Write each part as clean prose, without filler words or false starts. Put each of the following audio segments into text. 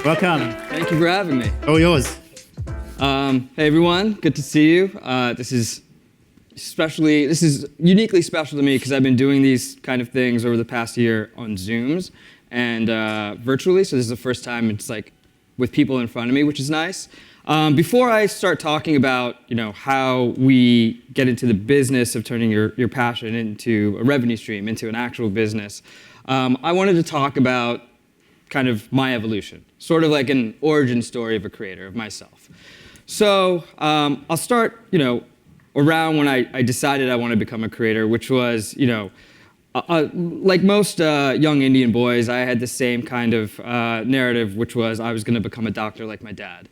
Welcome. Thank you for having me. Oh, yours. Hey everyone, good to see you. This is uniquely special to me because I've been doing these kind of things over the past year on Zooms and virtually. So this is the first time it's like with people in front of me, which is nice. Before I start talking about how we get into the business of turning your passion into a revenue stream, into an actual business, I wanted to talk about kind of my evolution, sort of like an origin story of a creator, of myself. So I'll start, around when I decided I wanted to become a creator, which was, like most young Indian boys, I had the same kind of narrative, which was I was going to become a doctor like my dad.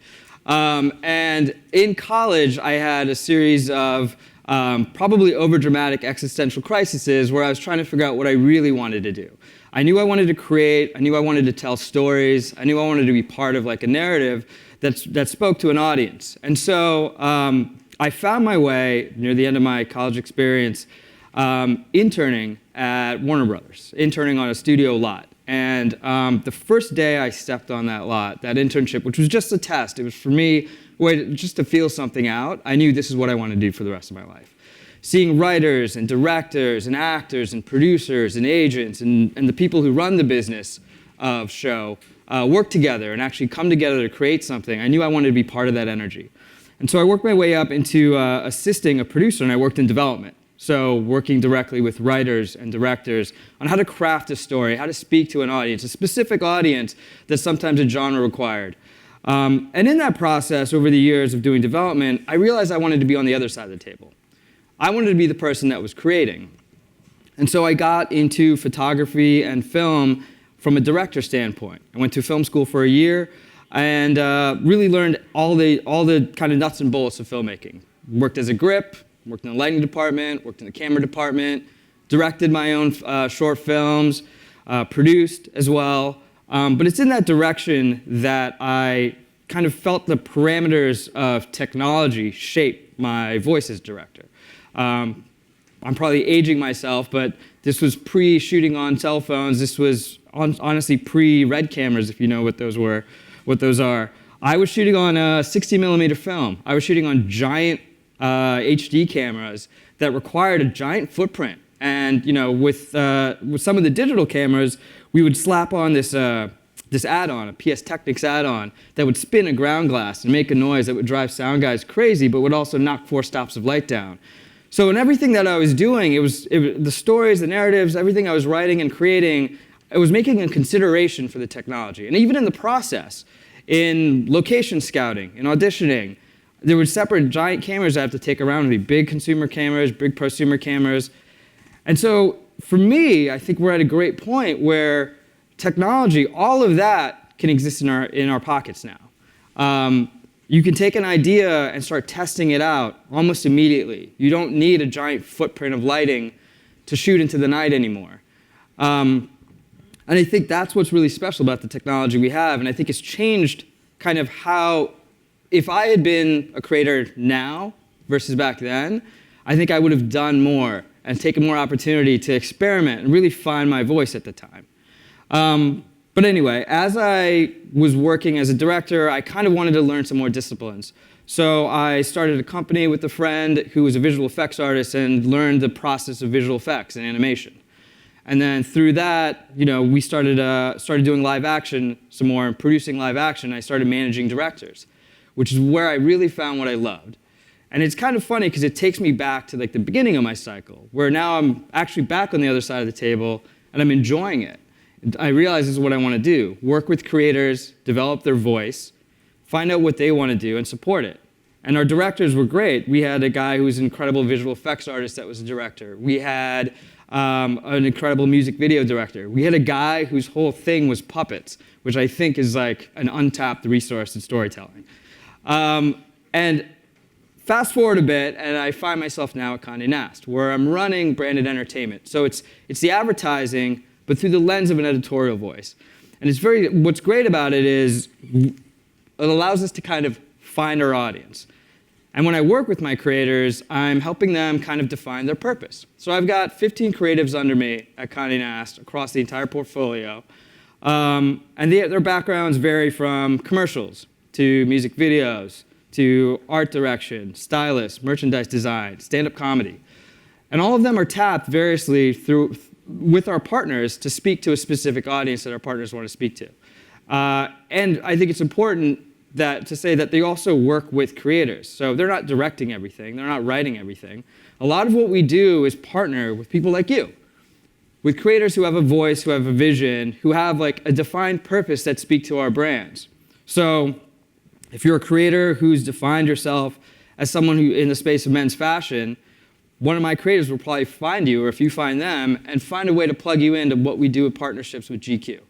And in college, I had a series of probably overdramatic existential crises where I was trying to figure out what I really wanted to do. I knew I wanted to create, I knew I wanted to tell stories, I knew I wanted to be part of like a narrative that spoke to an audience. And so I found my way near the end of my college experience interning at Warner Brothers, interning on a studio lot. And the first day I stepped on that lot, that internship, which was just a test, it was for me just to feel something out, I knew this is what I want to do for the rest of my life. Seeing writers and directors and actors and producers and agents and the people who run the business of show work together and actually come together to create something, I knew I wanted to be part of that energy. And so I worked my way up into assisting a producer, and I worked in development. So working directly with writers and directors on how to craft a story, how to speak to an audience, a specific audience that's sometimes a genre required. And in that process, over the years of doing development, I realized I wanted to be on the other side of the table. I wanted to be the person that was creating. And so I got into photography and film from a director standpoint. I went to film school for a year and really learned all the kind of nuts and bolts of filmmaking. Worked as a grip, worked in the lighting department, worked in the camera department, directed my own short films, produced as well. But it's in that direction that I kind of felt the parameters of technology shape my voice as director. I'm probably aging myself, but this was pre-shooting on cell phones. This was honestly pre-red cameras, if you know what those are. I was shooting on a 60 millimeter film. I was shooting on giant HD cameras that required a giant footprint. And with some of the digital cameras, we would slap on this add-on, a PS Technics add-on, that would spin a ground glass and make a noise that would drive sound guys crazy, but would also knock 4 stops of light down. So in everything that I was doing, it was the stories, the narratives, everything I was writing and creating, I was making a consideration for the technology. And even in the process, in location scouting, in auditioning, there were separate giant cameras I have to take around with me, big consumer cameras, big prosumer cameras. And so for me, I think we're at a great point where technology, all of that can exist in our pockets now. You can take an idea and start testing it out almost immediately. You don't need a giant footprint of lighting to shoot into the night anymore. And I think that's what's really special about the technology we have, and I think it's changed kind of how, if I had been a creator now versus back then, I think I would have done more and taken more opportunity to experiment and really find my voice at the time. But anyway, as I was working as a director, I kind of wanted to learn some more disciplines. So I started a company with a friend who was a visual effects artist and learned the process of visual effects and animation. And then through that, we started doing live action some more and producing live action. I started managing directors, which is where I really found what I loved. And it's kind of funny because it takes me back to like the beginning of my cycle, where now I'm actually back on the other side of the table and I'm enjoying it. I realize this is what I want to do. Work with creators, develop their voice, find out what they want to do, and support it. And our directors were great. We had a guy who was an incredible visual effects artist that was a director. We had an incredible music video director. We had a guy whose whole thing was puppets, which I think is like an untapped resource in storytelling. And fast forward a bit, and I find myself now at Conde Nast, where I'm running branded entertainment. So it's the advertising, but through the lens of an editorial voice. And what's great about it is it allows us to kind of find our audience. And when I work with my creators, I'm helping them kind of define their purpose. So I've got 15 creatives under me at Conde Nast across the entire portfolio. And their backgrounds vary from commercials to music videos to art direction, stylists, merchandise design, stand-up comedy. And all of them are tapped variously with our partners to speak to a specific audience that our partners want to speak to. And I think it's important to say that they also work with creators. So they're not directing everything, they're not writing everything. A lot of what we do is partner with people like you, with creators who have a voice, who have a vision, who have like a defined purpose that speak to our brands. So if you're a creator who's defined yourself as someone who in the space of men's fashion, one of my creators will probably find you, or if you find them, and find a way to plug you into what we do with partnerships with GQ.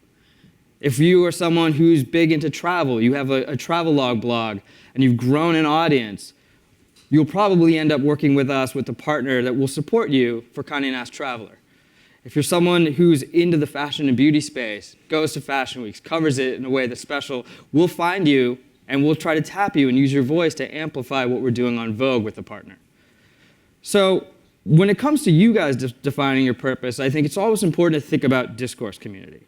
If you are someone who's big into travel, you have a travel log blog, and you've grown an audience, you'll probably end up working with us with a partner that will support you for Conde Nast Traveler. If you're someone who's into the fashion and beauty space, goes to fashion weeks, covers it in a way that's special, we'll find you and we'll try to tap you and use your voice to amplify what we're doing on Vogue with a partner. So when it comes to you guys defining your purpose, I think it's always important to think about discourse community.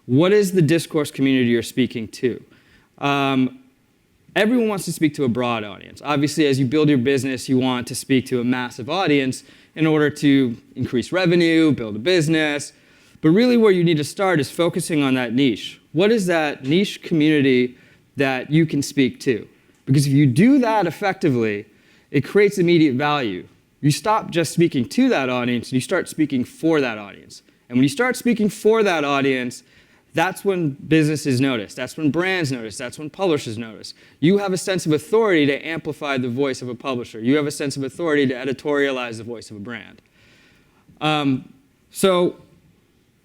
What is the discourse community you're speaking to? Everyone wants to speak to a broad audience. Obviously, as you build your business, you want to speak to a massive audience in order to increase revenue, build a business. But really where you need to start is focusing on that niche. What is that niche community that you can speak to? Because if you do that effectively, it creates immediate value. You stop just speaking to that audience and you start speaking for that audience. And when you start speaking for that audience, that's when businesses notice, that's when brands notice, that's when publishers notice. You have a sense of authority to amplify the voice of a publisher. You have a sense of authority to editorialize the voice of a brand. So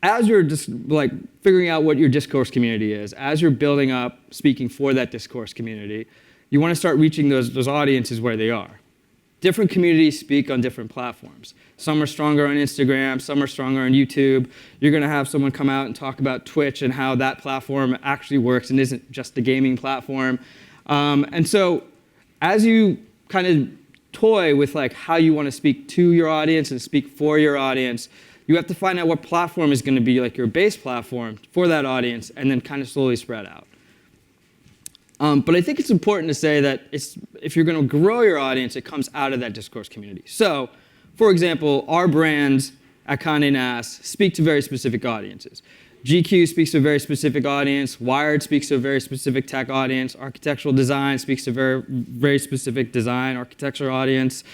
as you're just like figuring out what your discourse community is, as you're building up speaking for that discourse community, you want to start reaching those audiences where they are. Different communities speak on different platforms. Some are stronger on Instagram, some are stronger on YouTube. You're going to have someone come out and talk about Twitch and how that platform actually works and isn't just a gaming platform. And so as you kind of toy with like how you want to speak to your audience and speak for your audience, you have to find out what platform is going to be like your base platform for that audience and then kind of slowly spread out. But I think it's important to say that if you're going to grow your audience, it comes out of that discourse community. So, for example, our brands at Conde Nast speak to very specific audiences. GQ speaks to a very specific audience. Wired speaks to a very specific tech audience. Architectural Design speaks to a very, very specific design architecture audience.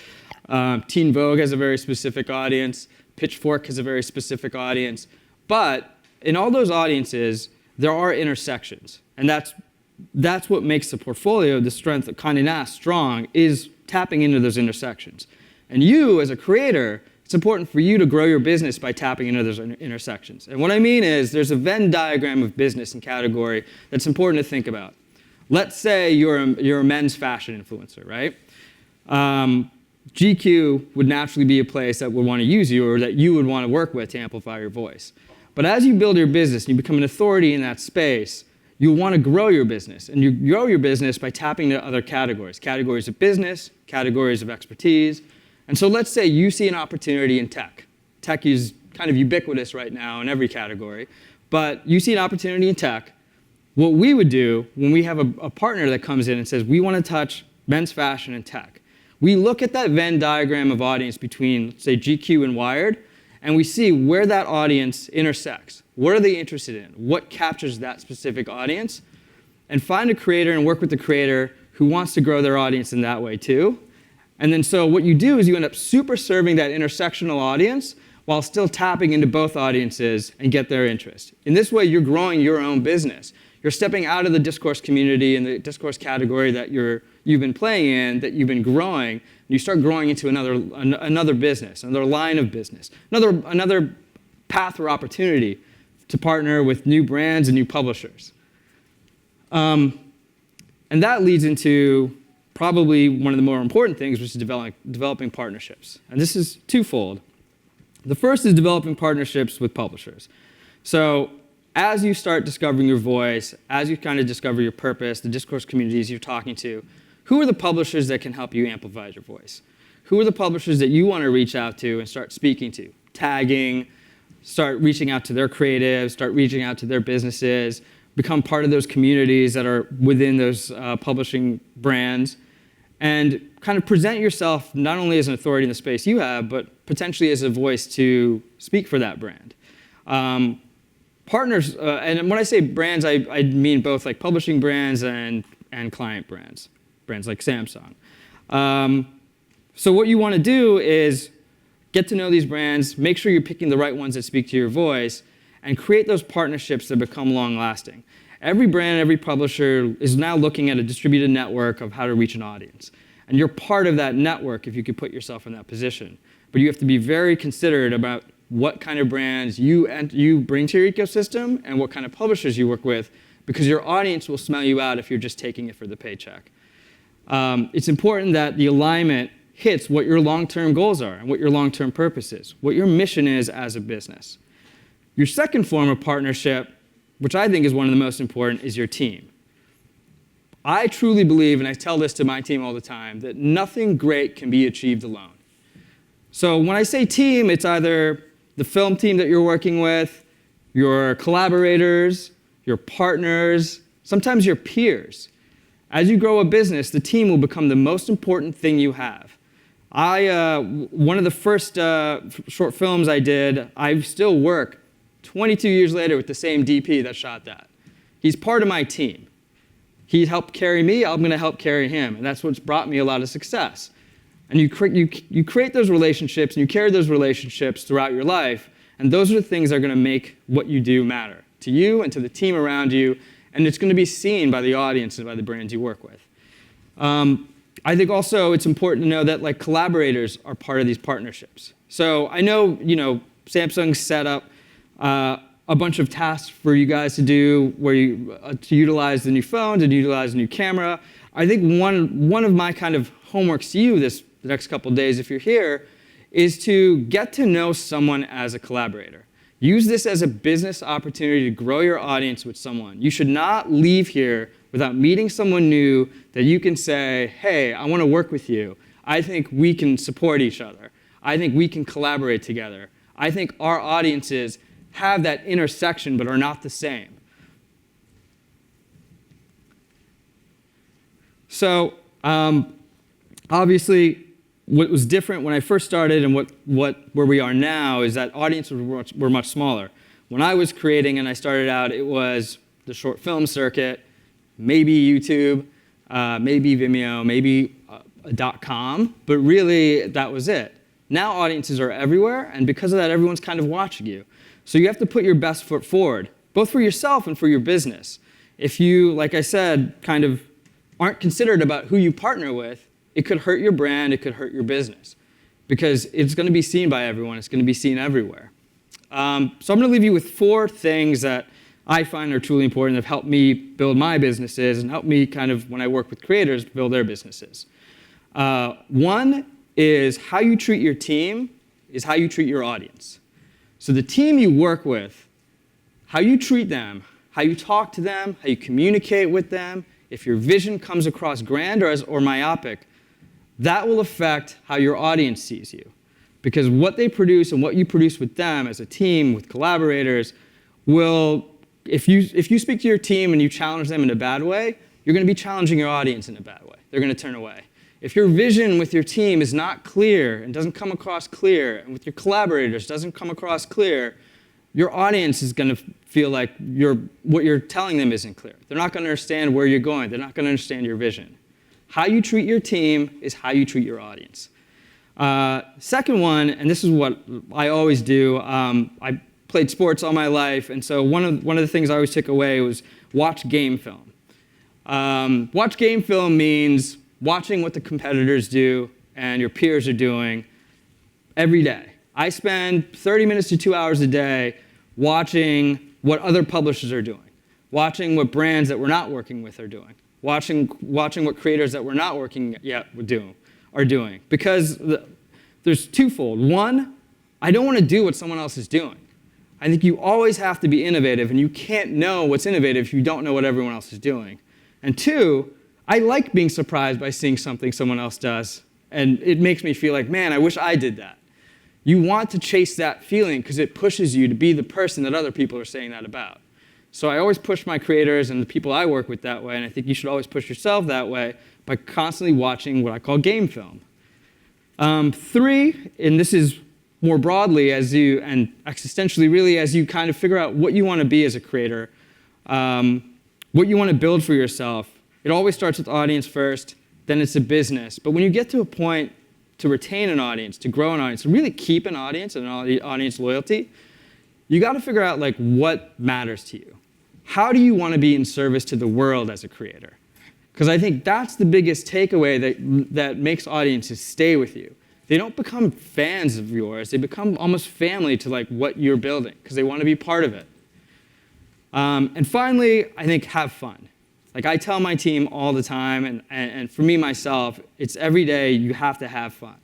Teen Vogue has a very specific audience. Pitchfork has a very specific audience. But in all those audiences, there are intersections. And that's what makes the portfolio, the strength of Conde Nast strong, is tapping into those intersections. And you, as a creator, it's important for you to grow your business by tapping into those intersections. And what I mean is there's a Venn diagram of business and category that's important to think about. Let's say you're a men's fashion influencer, right? GQ would naturally be a place that would want to use you or that you would want to work with to amplify your voice. But as you build your business and you become an authority in that space, you'll want to grow your business. And you grow your business by tapping into other categories. Categories of business, categories of expertise. And so let's say you see an opportunity in tech. Tech is kind of ubiquitous right now in every category. But you see an opportunity in tech. What we would do when we have a partner that comes in and says, we want to touch men's fashion and tech, we look at that Venn diagram of audience between, say, GQ and Wired, and we see where that audience intersects. What are they interested in? What captures that specific audience? And find a creator and work with the creator who wants to grow their audience in that way too. And then so what you do is you end up super serving that intersectional audience while still tapping into both audiences and get their interest. In this way, you're growing your own business. You're stepping out of the discourse community and the discourse category that you've been playing in, that you've been growing, and you start growing into another business, another line of business, another path or opportunity to partner with new brands and new publishers. And that leads into probably one of the more important things, which is developing partnerships. And this is twofold. The first is developing partnerships with publishers. So as you start discovering your voice, as you kind of discover your purpose, the discourse communities you're talking to, who are the publishers that can help you amplify your voice? Who are the publishers that you want to reach out to and start speaking to? Tagging, start reaching out to their creatives, start reaching out to their businesses, become part of those communities that are within those publishing brands, and kind of present yourself not only as an authority in the space you have, but potentially as a voice to speak for that brand. Partners, and when I say brands, I mean both like publishing brands and client brands like Samsung. So what you want to do is get to know these brands, make sure you're picking the right ones that speak to your voice, and create those partnerships that become long-lasting. Every brand, every publisher is now looking at a distributed network of how to reach an audience. And you're part of that network if you could put yourself in that position. But you have to be very considerate about what kind of brands you bring to your ecosystem and what kind of publishers you work with, because your audience will smell you out if you're just taking it for the paycheck. It's important that the alignment hits what your long-term goals are and what your long-term purpose is, what your mission is as a business. Your second form of partnership, which I think is one of the most important, is your team. I truly believe, and I tell this to my team all the time, that nothing great can be achieved alone. So when I say team, it's either the film team that you're working with, your collaborators, your partners, sometimes your peers. As you grow a business, the team will become the most important thing you have. One of the first short films I did, I still work 22 years later with the same DP that shot that. He's part of my team. He helped carry me, I'm going to help carry him, and that's what's brought me a lot of success. And you create those relationships, and you carry those relationships throughout your life, and those are the things that are going to make what you do matter to you and to the team around you, and it's going to be seen by the audience and by the brands you work with. I think also it's important to know that like collaborators are part of these partnerships. So I know, Samsung set up a bunch of tasks for you guys to do, where you to utilize the new phone, to utilize the new camera. I think one of my kind of homeworks to you the next couple of days, if you're here, is to get to know someone as a collaborator. Use this as a business opportunity to grow your audience with someone. You should not leave here without meeting someone new that you can say, hey, I want to work with you. I think we can support each other. I think we can collaborate together. I think our audiences have that intersection but are not the same. So obviously, what was different when I first started and where we are now is that audiences were much smaller. When I was creating and I started out, it was the short film circuit, maybe YouTube, maybe Vimeo, maybe .com, but really that was it. Now audiences are everywhere, and because of that, everyone's kind of watching you. So you have to put your best foot forward, both for yourself and for your business. If you, like I said, kind of aren't considerate about who you partner with, it could hurt your brand, it could hurt your business, because it's going to be seen by everyone, it's going to be seen everywhere. So I'm going to leave you with 4 things that I find are truly important, that have helped me build my businesses and helped me kind of, when I work with creators, build their businesses. One is how you treat your team is how you treat your audience. So the team you work with, how you treat them, how you talk to them, how you communicate with them, if your vision comes across grand or myopic, that will affect how your audience sees you. Because what they produce and what you produce with them as a team, with collaborators, will, if you speak to your team and you challenge them in a bad way, you're going to be challenging your audience in a bad way. They're going to turn away. If your vision with your team is not clear and doesn't come across clear, and with your collaborators doesn't come across clear, your audience is going to feel like what you're telling them isn't clear. They're not going to understand where you're going. They're not going to understand your vision. How you treat your team is how you treat your audience. Second one, and this is what I always do, I played sports all my life, and so one of the things I always took away was watch game film. Watch game film means watching what the competitors do and your peers are doing every day. I spend 30 minutes to 2 hours a day watching what other publishers are doing, watching what brands that we're not working with are doing, watching what creators that we're not working yet are doing. Because there's twofold. One, I don't want to do what someone else is doing. I think you always have to be innovative, and you can't know what's innovative if you don't know what everyone else is doing. And two, I like being surprised by seeing something someone else does, and it makes me feel like, man, I wish I did that. You want to chase that feeling because it pushes you to be the person that other people are saying that about. So I always push my creators and the people I work with that way, and I think you should always push yourself that way by constantly watching what I call game film. 3, and this is more broadly and existentially really, as you kind of figure out what you want to be as a creator, what you want to build for yourself. It always starts with audience first, then it's a business. But when you get to a point to retain an audience, to grow an audience, to really keep an audience and audience loyalty, you got to figure out like what matters to you. How do you want to be in service to the world as a creator? Because I think that's the biggest takeaway that makes audiences stay with you. They don't become fans of yours. They become almost family to like what you're building because they want to be part of it. And finally, I think have fun. Like I tell my team all the time, and for me myself, it's every day you have to have fun.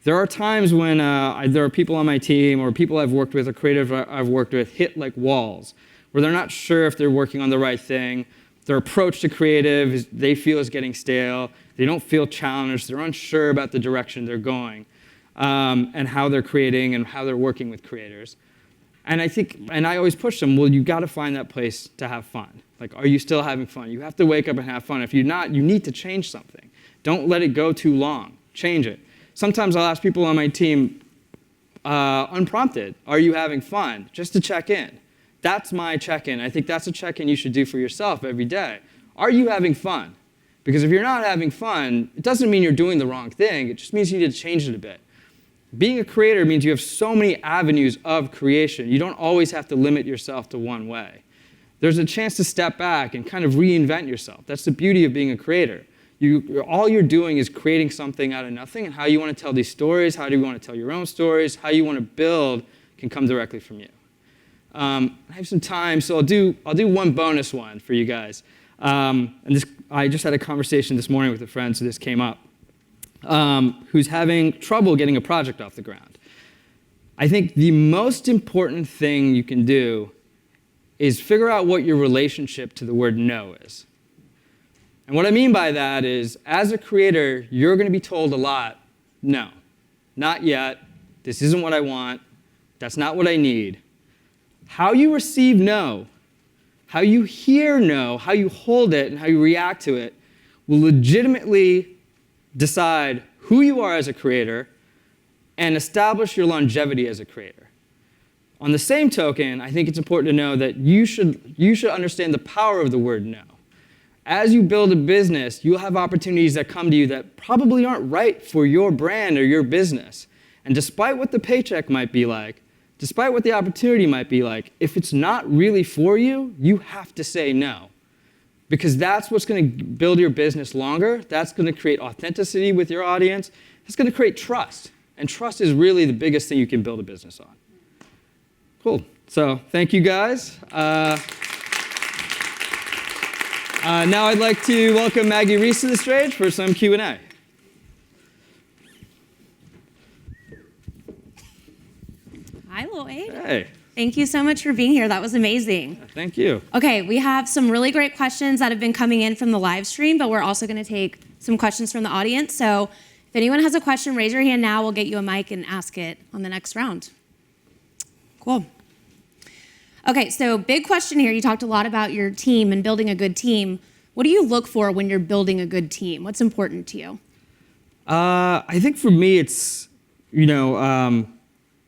There are times when there are people on my team or people I've worked with or creative I've worked with hit like walls where they're not sure if they're working on the right thing. Their approach to creative they feel is getting stale. They don't feel challenged. They're unsure about the direction they're going and how they're creating and how they're working with creators. And I always push them, well, you got to find that place to have fun. Like, are you still having fun? You have to wake up and have fun. If you're not, you need to change something. Don't let it go too long. Change it. Sometimes I'll ask people on my team, unprompted, are you having fun? Just to check in. That's my check-in. I think that's a check-in you should do for yourself every day. Are you having fun? Because if you're not having fun, it doesn't mean you're doing the wrong thing. It just means you need to change it a bit. Being a creator means you have so many avenues of creation. You don't always have to limit yourself to one way. There's a chance to step back and kind of reinvent yourself. That's the beauty of being a creator. All you're doing is creating something out of nothing, and how you want to tell these stories, how do you want to tell your own stories, how you want to build can come directly from you. I have some time, so I'll do one bonus one for you guys. I just had a conversation this morning with a friend, so this came up, who's having trouble getting a project off the ground. I think the most important thing you can do is figure out what your relationship to the word no is. And what I mean by that is, as a creator, you're going to be told a lot, no, not yet, this isn't what I want, that's not what I need. How you receive no, how you hear no, how you hold it, and how you react to it will legitimately decide who you are as a creator and establish your longevity as a creator. On the same token, I think it's important to know that you should understand the power of the word no. As you build a business, you'll have opportunities that come to you that probably aren't right for your brand or your business. And despite what the paycheck might be like, despite what the opportunity might be like, if it's not really for you, you have to say no. Because that's what's going to build your business longer. That's going to create authenticity with your audience. It's going to create trust. And trust is really the biggest thing you can build a business on. Cool. So thank you, guys. Now I'd like to welcome Maggie Reese to the stage for some Q&A. Hi, Lloyd. Hey. Thank you so much for being here. That was amazing. Thank you. Okay, we have some really great questions that have been coming in from the live stream, but we're also going to take some questions from the audience. So if anyone has a question, raise your hand now. We'll get you a mic and ask it on the next round. Cool. Okay, so big question here. You talked a lot about your team and building a good team. What do you look for when you're building a good team? What's important to you? I think for me, it's,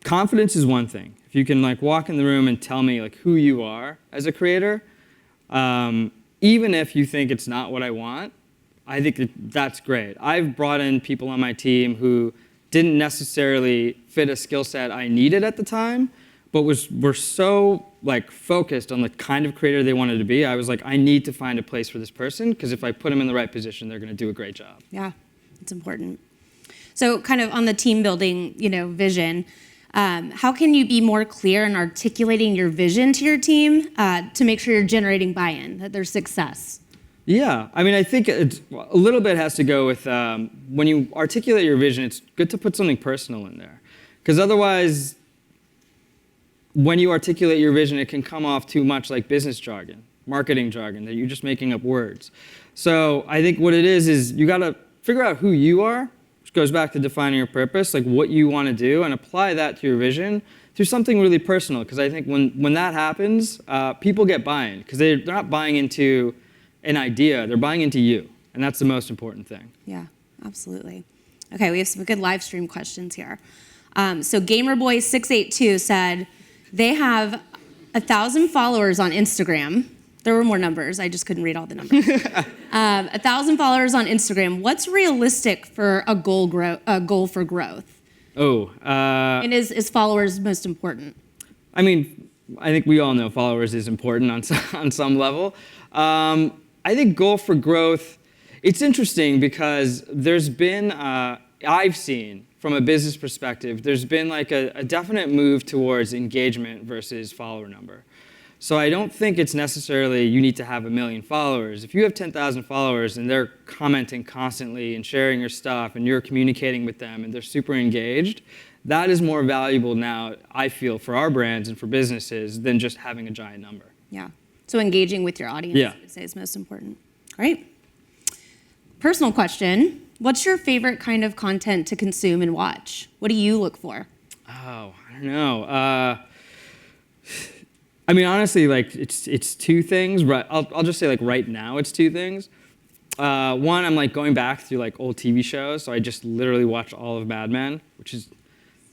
confidence is one thing. If you can walk in the room and tell me who you are as a creator, even if you think it's not what I want, I think that's great. I've brought in people on my team who didn't necessarily fit a skill set I needed at the time, but were so focused on the kind of creator they wanted to be. I was like, I need to find a place for this person, because if I put them in the right position, they're going to do a great job. Yeah, it's important. So kind of on the team building, vision, how can you be more clear in articulating your vision to your team to make sure you're generating buy-in, that there's success? Yeah, I think a little bit has to go with when you articulate your vision, it's good to put something personal in there. Because otherwise, when you articulate your vision, it can come off too much like business jargon, marketing jargon, that you're just making up words. So I think what it is you got to figure out who you are, which goes back to defining your purpose, like what you want to do, and apply that to your vision through something really personal. Because I think when that happens, people get buy-in, because they're not buying into an idea, they're buying into you. And that's the most important thing. Yeah, absolutely. Okay, we have some good live stream questions here. So GamerBoy682 said they have 1,000 followers on Instagram. There were more numbers. I just couldn't read all the numbers. 1,000 followers on Instagram. What's realistic for a goal for growth? And is followers most important? I mean, I think we all know followers is important on some level. I think goal for growth, it's interesting because there's been, I've seen from a business perspective, there's been like a definite move towards engagement versus follower number. So I don't think it's necessarily you need to have 1 million followers. If you have 10,000 followers and they're commenting constantly and sharing your stuff and you're communicating with them and they're super engaged, that is more valuable now, I feel, for our brands and for businesses than just having a giant number. Yeah. So engaging with your audience, I would say, is most important. Great. Personal question. What's your favorite kind of content to consume and watch? What do you look for? Oh, I don't know. I mean, honestly, like it's two things. Right? I'll just say like right now it's two things. One, I'm like going back through like old TV shows, so I just literally watch all of Mad Men, which is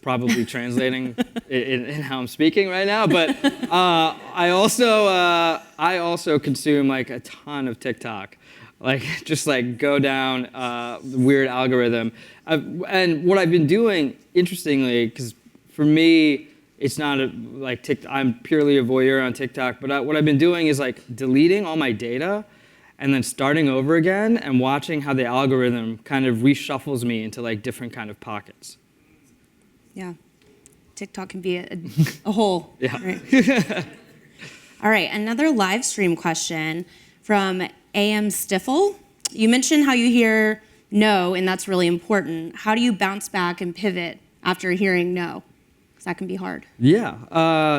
probably translating in how I'm speaking right now. But I also consume like a ton of TikTok. Like, just like go down the weird algorithm. And what I've been doing, interestingly, because for me, it's not I'm purely a voyeur on TikTok, but what I've been doing is like deleting all my data and then starting over again and watching how the algorithm kind of reshuffles me into like different kind of pockets. Yeah. TikTok can be a hole. Yeah. Right? All right, another live stream question from AM Stiffle. You mentioned how you hear no, and that's really important. How do you bounce back and pivot after hearing no? Because that can be hard. Yeah.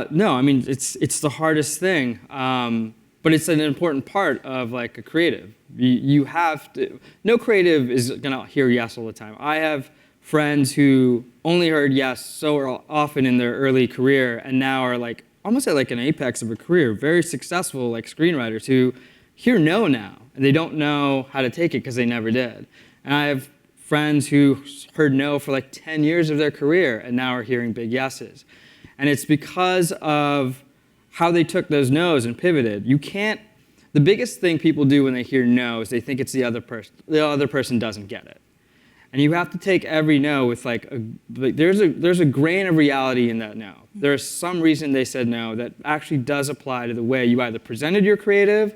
No, I mean, it's the hardest thing, but it's an important part of like a creative. You have to, no creative is gonna hear yes all the time. I have friends who only heard yes so often in their early career and now are like almost at like an apex of a career, very successful like screenwriters who hear no now, and they don't know how to take it because they never did. And I have friends who heard no for like 10 years of their career and now are hearing big yeses. And it's because of how they took those no's and pivoted. The biggest thing people do when they hear no is they think it's the other person doesn't get it. And you have to take every no with there's a grain of reality in that no. There's some reason they said no that actually does apply to the way you either presented your creative,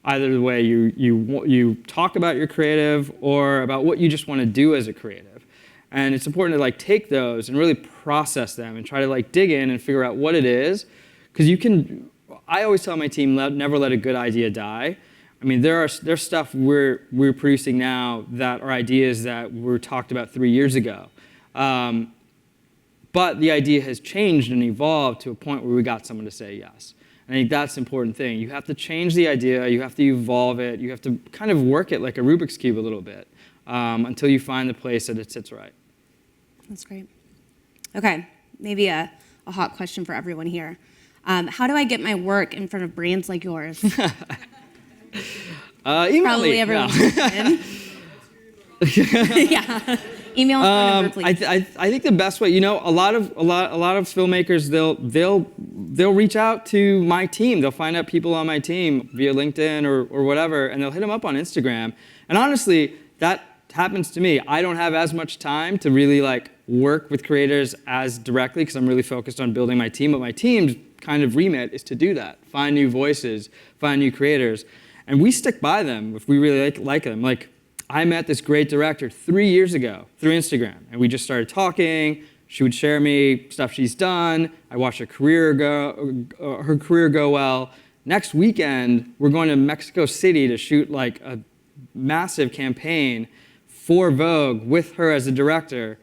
either the way you talk about your creative, or about what you just want to do as a creative. And it's important to like take those and really process them and try to like dig in and figure out what it is. Because I always tell my team, never let a good idea die. I mean, there's stuff we're producing now that are ideas that were talked about 3 years ago. But the idea has changed and evolved to a point where we got someone to say yes. I think that's the important thing. You have to change the idea, you have to evolve it, you have to kind of work it like a Rubik's Cube a little bit until you find the place that it sits right. That's great. Okay, maybe a hot question for everyone here. How do I get my work in front of brands like yours? Email Probably me. everyone. No. Yeah. Email and phone number, please. I think the best way, a lot of filmmakers, they'll reach out to my team. They'll find out people on my team via LinkedIn or whatever, and they'll hit them up on Instagram. And honestly, that happens to me. I don't have as much time to really like work with creators as directly because I'm really focused on building my team. But my team's kind of remit is to do that: find new voices, find new creators, and we stick by them if we really like them. Like, I met this great director 3 years ago through Instagram, and we just started talking. She would share me stuff she's done. I watched her career go well. Next weekend, we're going to Mexico City to shoot like a massive campaign for Vogue with her as a director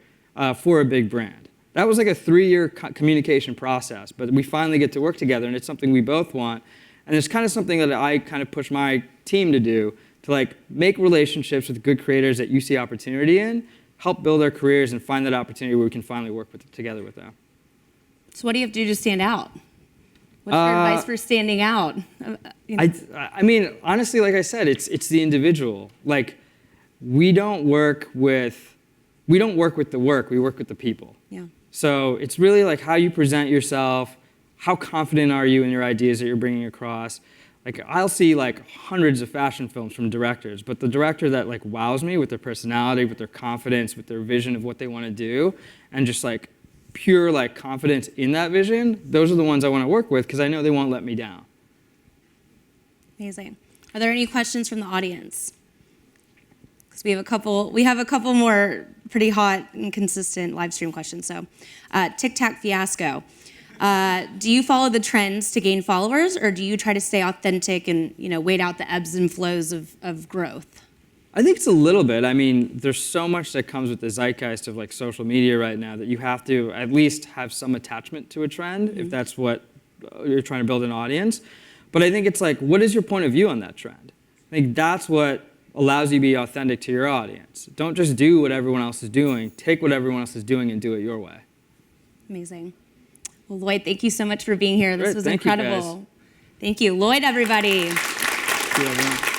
for a big brand. That was like a 3-year communication process, but we finally get to work together, and it's something we both want. And it's kind of something that I kind of push my team to do, to like make relationships with good creators that you see opportunity in, help build their careers and find that opportunity where we can finally work together with them. So what do you have to do to stand out? What's your advice for standing out? I mean, honestly, like I said, it's the individual. Like, we don't work with the work, we work with the people. Yeah. So it's really like how you present yourself, how confident are you in your ideas that you're bringing across. Like, I'll see like hundreds of fashion films from directors, but the director that like wows me with their personality, with their confidence, with their vision of what they want to do, and just like pure like confidence in that vision, those are the ones I want to work with because I know they won't let me down. Amazing. Are there any questions from the audience? Because we have a couple more pretty hot and consistent live stream questions. So, Tic Tac Fiasco. Do you follow the trends to gain followers, or do you try to stay authentic and wait out the ebbs and flows of growth? I think it's a little bit. I mean, there's so much that comes with the zeitgeist of like social media right now that you have to at least have some attachment to a trend if that's what you're trying to build an audience. But I think it's like, what is your point of view on that trend? I think that's what allows you to be authentic to your audience. Don't just do what everyone else is doing. Take what everyone else is doing and do it your way. Amazing. Well, Lloyd, thank you so much for being here. This was incredible. Thank you, Lloyd, everybody. Thank you, everyone.